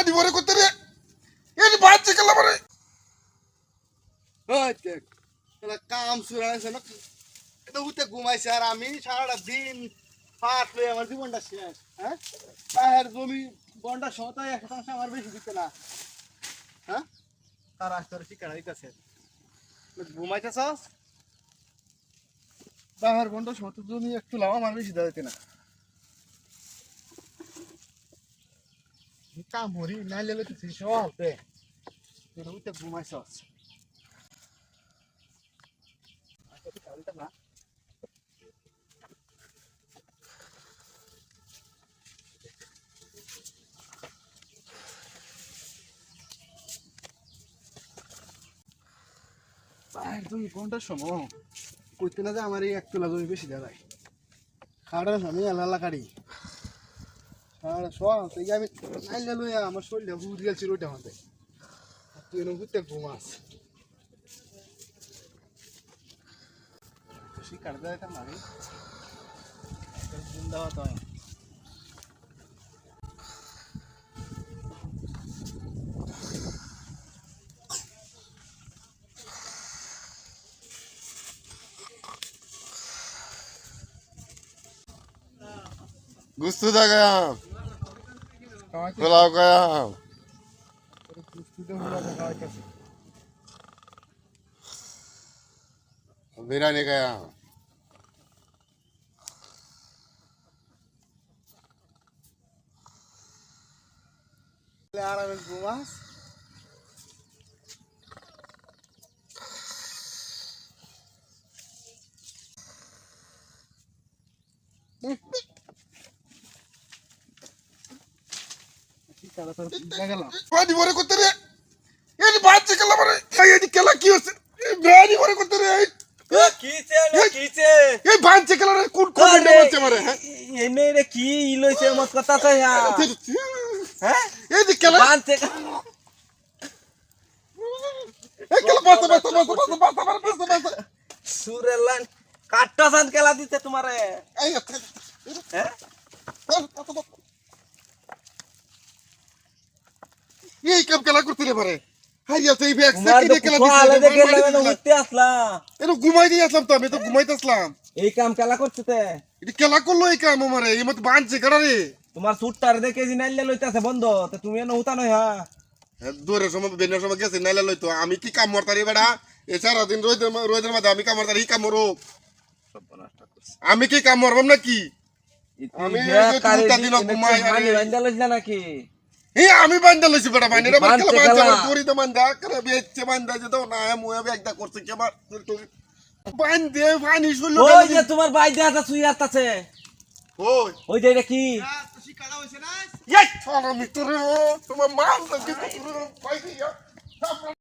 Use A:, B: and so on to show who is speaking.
A: বাড়ি ভরে করতে রে এই বাচ্চা কেলা মারে
B: ওই দেখ এলা কাম শুরু হয়েছে না এটা উঠে ঘুমাইছে আর আমি সারাটা দিন পাট লয়ে আমার জীবনটা শেষ হ্যাঁ পায়ের জমি বন্ডা সমতায় 1 শতাংশ আমার বেশি দিতে না হ্যাঁ তার আসতে ঠিকানা দিতেছে ঘুমাইতেছস পাহাড় বন্ডা সমত জমি একটু লাভ আমার বেশি দেওয়া দিতে না কাম হরি নাইলে লইতেছি সব তুই উঠে ঘুমাইছস না পায়ের জমি কোনটার সময় কইতে না যে আমার এই 1 তোলা জমি বেশি দেয় খাড়ার আমি আলাদা কাড়ি আর সব এই আমি নাইলে লইয়া আমার শরীরটা হুড় গেছিল ওইটা আমাদের তুই এনে ঘুরতে ঘুমাস শিকার দেয় এটা মারি ঘুম দেওয়া তো
A: गुस्तू था गया पुलाव गया बिरयानी गया
B: আরামে ঘুমাস
A: বাড়ি ভরে করতে রে এই বাচ্চা কেলা মারে এই কেলা কি হচ্ছে বাড়ি ভরে করতে রে এই বাচ্চা কেলা কোন কোন বলছে মারে হ্যাঁ
C: এনে রে কি লইছে মত কথা চাই হ্যাঁ
A: এই দি কেলা
C: বানতে
A: এই কেলা বাস
C: সুরেলান কাটটা সান কেলা দিতে তোমারে
A: এই
C: হ্যাঁ
A: এই কাম কেলা করতে রে মারে হাইয়া তো এই ব্যাগ
C: তোমার
A: থেকে কেলা
C: কোয়ালে দেখে
A: দিছে
C: লাগা উঠতে আসলাম
A: এটা ঘুমাই দিয়ে আসলাম তো আমি তো ঘুমাইতে আসলাম
C: এই কাম কেলা করছতে
A: এটা কেলা করলো এই কাম আমারে এই মত বানছে কেডা রে
C: তোমার সুটটার দেখে জি নাইলে লইতাছে বন্ধ তো তুমি এনে উতা নই হ্যাঁ
A: দূরে সময় বেনের সময় গেছে নাইলে লইতো আমি কি কাম মরতারি বেড়া এ সারা দিন রোদের মধ্যে আমি কাম মরতারি এই কাম মরো আমি কি কাম মরবাম নাকি আমি দুটা দিন ঘুমাই
C: মানে বান্দা লইছ নাকি
A: এই আমি বান্দা লইছি বেড়া বানিরা বান্দা বান্দা দড়ি তো বান্দা করে বেচছে বান্দা যে দাও না মুয়া বেগদা করছে কে বার বান্দে পানি শুলো
C: ওই যে তোমার ভাই দেখাটা সুই আসতাছে ওই যে এটা কি
B: শিকারা হইছে না
A: এই ছড়া মিটরে তোমার মান লাগে তোর ভাই দিয়া